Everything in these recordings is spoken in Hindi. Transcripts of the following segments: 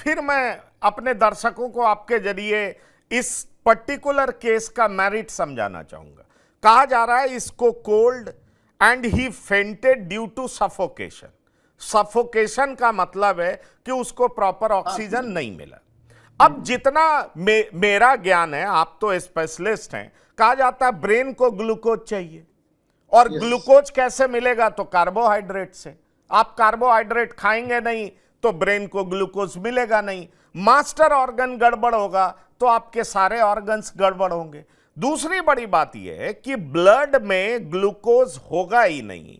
फिर मैं अपने दर्शकों को आपके जरिए इस पर्टिकुलर केस का मेरिट समझाना चाहूंगा। कहा जा रहा है इसको cold and he fainted due to suffocation. Suffocation का मतलब है कि उसको प्रॉपर ऑक्सीजन नहीं मिला। अब जितना मेरा ज्ञान है, आप तो स्पेशलिस्ट हैं, कहा जाता है ब्रेन को ग्लूकोज चाहिए, और ग्लूकोज कैसे मिलेगा? तो कार्बोहाइड्रेट से। आप कार्बोहाइड्रेट खाएंगे नहीं तो ब्रेन को ग्लूकोज मिलेगा नहीं। मास्टर ऑर्गन गड़बड़ होगा तो आपके सारे ऑर्गन्स गड़बड़ होंगे। दूसरी बड़ी बात यह है कि ब्लड में ग्लूकोज होगा ही नहीं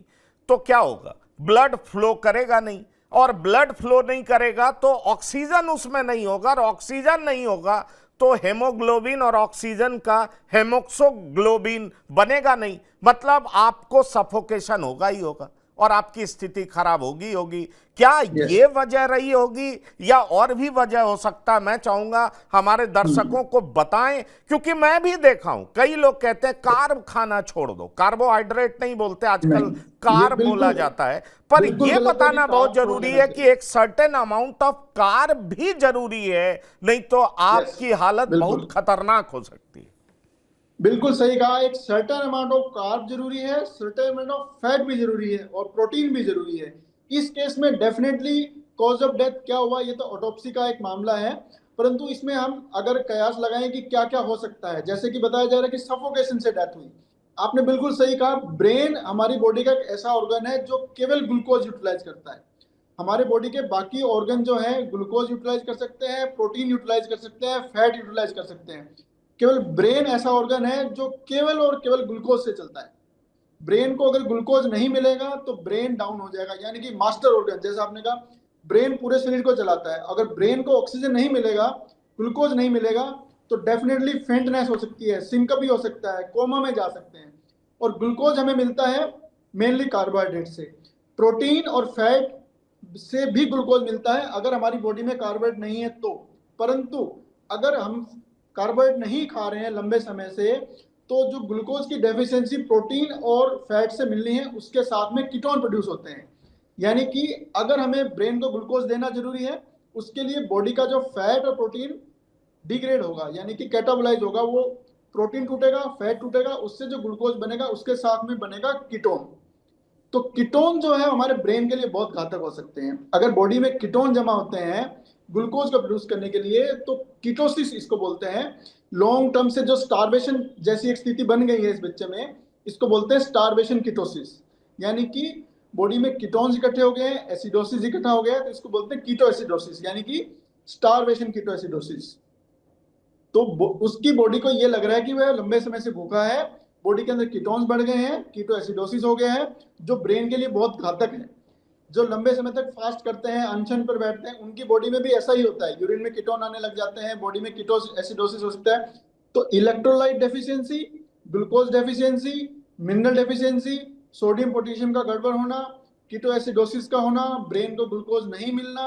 तो क्या होगा? ब्लड फ्लो करेगा नहीं, और ब्लड फ्लो नहीं करेगा तो ऑक्सीजन उसमें नहीं होगा, और ऑक्सीजन नहीं होगा तो हेमोग्लोबिन और ऑक्सीजन का हेमोक्सोग्लोबिन बनेगा नहीं। मतलब आपको सफोकेशन होगा ही होगा और आपकी स्थिति खराब होगी होगी। क्या ये वजह रही होगी या और भी वजह हो सकता है? मैं चाहूंगा हमारे दर्शकों को बताएं, क्योंकि मैं भी देखा हूं कई लोग कहते हैं कार्ब खाना छोड़ दो। कार्बोहाइड्रेट नहीं बोलते आजकल, कार्ब बोला जाता है। पर यह बताना बहुत जरूरी है कि एक सर्टेन अमाउंट ऑफ कार्ब भी जरूरी है, नहीं तो आपकी हालत बहुत खतरनाक हो सकती है। बिल्कुल सही कहा। एक सर्टेन अमाउंट ऑफ कार्ब जरूरी है, सर्टेन अमाउंट ऑफ फैट भी जरूरी है, और प्रोटीन भी जरूरी है। इस केस में डेफिनेटली कॉज ऑफ डेथ क्या हुआ, ये तो ऑटोप्सी का एक मामला है, परंतु इसमें हम अगर कयास लगाएं कि क्या क्या हो सकता है, जैसे कि बताया जा रहा है कि सफोकेशन से डेथ हुई। आपने बिल्कुल सही कहा। ब्रेन हमारी बॉडी का एक ऐसा ऑर्गन है जो केवल ग्लूकोज यूटिलाइज करता है। हमारे बॉडी के बाकी ऑर्गन जो है ग्लूकोज यूटिलाइज कर सकते हैं, प्रोटीन यूटिलाइज कर सकते हैं, फैट यूटिलाइज कर सकते हैं। केवल ब्रेन ऐसा ऑर्गन है जो केवल और केवल ग्लूकोज से चलता है। ब्रेन को अगर ग्लूकोज नहीं मिलेगा तो ब्रेन डाउन हो जाएगा। यानी कि मास्टर ऑर्गन, जैसा आपने कहा, ब्रेन पूरे शरीर को चलाता है। अगर ब्रेन को ऑक्सीजन नहीं मिलेगा, ग्लूकोज नहीं मिलेगा, तो डेफिनेटली फेंटनेस हो सकती है, सिंकप भी हो सकता है, कोमा में जा सकते हैं। और ग्लूकोज हमें मिलता है मेनली कार्बोहाइड्रेट से। प्रोटीन और फैट से भी ग्लूकोज मिलता है अगर हमारी बॉडी में कार्बोहाइड्रेट नहीं है तो। परंतु अगर हम कार्बोहाइड्रेट नहीं खा रहे हैं लंबे समय से, तो जो ग्लूकोज की डेफिशिएंसी प्रोटीन और फैट से मिलनी है, उसके साथ में कीटोन प्रोड्यूस होते हैं। यानी कि अगर हमें ब्रेन को ग्लूकोज देना जरूरी है, उसके लिए बॉडी का जो फैट और प्रोटीन डिग्रेड होगा, यानी कि कैटाबोलाइज होगा। वो प्रोटीन टूटेगा, फैट टूटेगा, उससे जो ग्लूकोज बनेगा उसके साथ में बनेगा कीटोन। तो कीटोन जो है हमारे ब्रेन के लिए बहुत घातक हो सकते हैं। अगर बॉडी में कीटोन जमा होते हैं ग्लूकोज को प्रोड्यूस करने के लिए, तो कीटोसिस इसको बोलते हैं। लॉन्ग टर्म से जो स्टारवेशन जैसी एक स्थिति बन गई है इस बच्चे में, इसको बोलते हैं स्टारवेशन कीटोसिस। यानी कि बॉडी में कीटोन्स इकट्ठे हो गए हैं, एसिडोसिस इकट्ठा हो गया है, तो इसको बोलते हैं कीटोएसिडोसिस, यानी कि स्टारवेशन कीटोएसिडोसिस। तो उसकी बॉडी को ये लग रहा है कि वह लंबे समय से भूखा है, बॉडी के अंदर कीटोन्स बढ़ गए हैं, कीटोएसिडोसिस हो गया है, जो ब्रेन के लिए बहुत घातक है। जो लंबे समय तक फास्ट करते हैं, अनशन पर बैठते हैं, उनकी बॉडी में भी ऐसा ही होता है। यूरिन में कीटोन आने लग जाते हैं, बॉडी में कीटोएसिडोसिस हो सकता है। तो electrolyte deficiency, glucose deficiency, mineral deficiency, sodium potassium का गड़बड़ होना, कीटोएसिडोसिस का होना, ब्रेन को ग्लूकोज नहीं मिलना,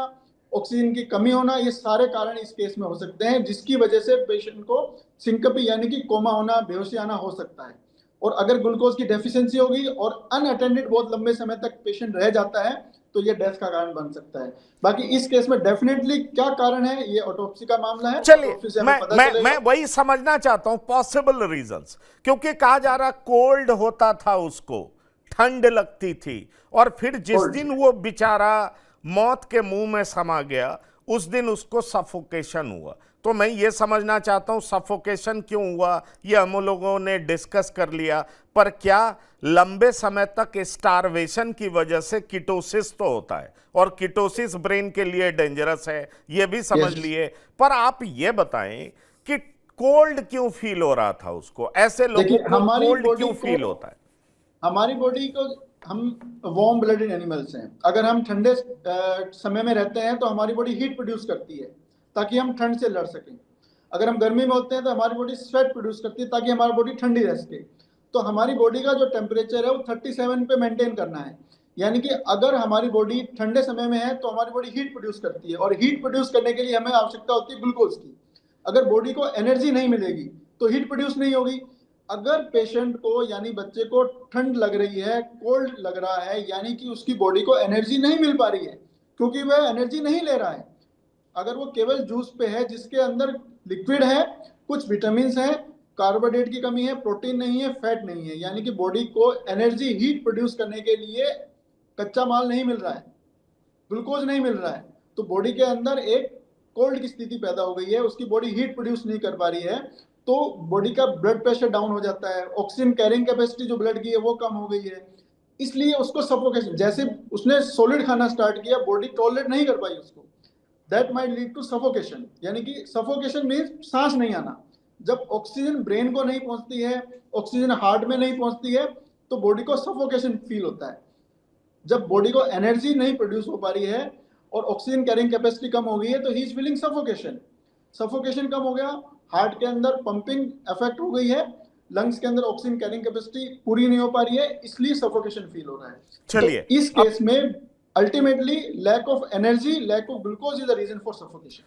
ऑक्सीजन की कमी होना, ये सारे कारण इस केस में हो सकते हैं, जिसकी वजह से पेशेंट को सिंकपी यानी कि कोमा होना, बेहोशी आना हो सकता है। और अगर ग्लूकोज की डेफिशिएंसी होगी और अनअटेंडेड बहुत लंबे समय तक पेशेंट रह जाता है, तो ये डेथ का कारण बन सकता है। बाकी इस केस में डेफिनेटली क्या कारण है, ये ऑटोप्सी का मामला है। चलिए, मैं वही समझना चाहता हूं पॉसिबल रीजंस, क्योंकि कहा जा रहा कोल्ड होता था, उसको ठंड लगती थी, और फिर जिस दिन वो बेचारा मौत के मुंह में समा गया उस दिन उसको सफोकेशन हुआ। तो मैं ये समझना चाहता हूं सफोकेशन क्यों हुआ, ये हम लोगों ने डिस्कस कर लिया, पर क्या लंबे समय तक स्टारवेशन की वजह से कीटोसिस तो होता है, और कीटोसिस ब्रेन के लिए डेंजरस है, ये भी समझ लिए। पर आप ये बताएं कि कोल्ड क्यों फील हो रहा था उसको? ऐसे लोगों को कोल्ड क्यों फील होता है? हमारी बॉडी को, हम वार्म ब्लडेड एनिमल्स हैं। अगर हम ठंडे समय में रहते हैं तो हमारी बॉडी हीट प्रोड्यूस करती है ताकि हम ठंड से लड़ सकें। अगर हम गर्मी में होते हैं तो हमारी बॉडी स्वेट प्रोड्यूस करती है ताकि हमारी बॉडी ठंडी रह सके। तो हमारी बॉडी का जो टेम्परेचर है वो 37 पे मेंटेन करना है। यानी कि अगर हमारी बॉडी ठंडे समय में है तो हमारी बॉडी हीट प्रोड्यूस करती है, और हीट प्रोड्यूस करने के लिए हमें आवश्यकता होती है ग्लूकोज की। अगर बॉडी को एनर्जी नहीं मिलेगी तो हीट प्रोड्यूस नहीं होगी। अगर पेशेंट को यानी बच्चे को ठंड लग रही है, कोल्ड लग रहा है, यानी कि उसकी बॉडी को एनर्जी नहीं मिल पा रही है, क्योंकि वह एनर्जी नहीं ले रहा है। अगर वो केवल जूस पे है जिसके अंदर लिक्विड है, कुछ विटामिन है, कार्बोहाइड्रेट की कमी है, प्रोटीन नहीं है, फैट नहीं है, यानी कि बॉडी को एनर्जी हीट प्रोड्यूस करने के लिए कच्चा माल नहीं मिल रहा है, ग्लूकोज नहीं मिल रहा है, तो बॉडी के अंदर एक कोल्ड की स्थिति पैदा हो गई है, उसकी बॉडी हीट प्रोड्यूस नहीं कर पा रही है, तो बॉडी का ब्लड प्रेशर डाउन हो जाता है, ऑक्सीजन कैरिंग कैपेसिटी जो ब्लड की है वो कम हो गई है, इसलिए उसको सफोकेशन, जैसे उसने सॉलिड खाना स्टार्ट किया, बॉडी टॉलरेट नहीं कर पाई उसको, that might lead to suffocation, यानी कि सफोकेशन मीन्स सांस नहीं आना। जब ऑक्सीजन ब्रेन को नहीं पहुंचती है, ऑक्सीजन हार्ट में नहीं पहुंचती है, तो बॉडी को सफोकेशन फील होता है। जब बॉडी को एनर्जी नहीं प्रोड्यूस हो पा रही है और ऑक्सीजन कैरिंग कैपेसिटी कम हो गई है, तो ही इज फीलिंग सफोकेशन। सफोकेशन कम हो गया, हार्ट के अंदर पंपिंग इफेक्ट हो गई है, लंग्स के अंदर ऑक्सीजन कैरिंग कैपेसिटी पूरी नहीं हो पा रही है, इसलिए सफोकेशन फील हो रहा है। चलिए, तो इस केस में ultimately lack of energy, lack of glucose is the reason for suffocation.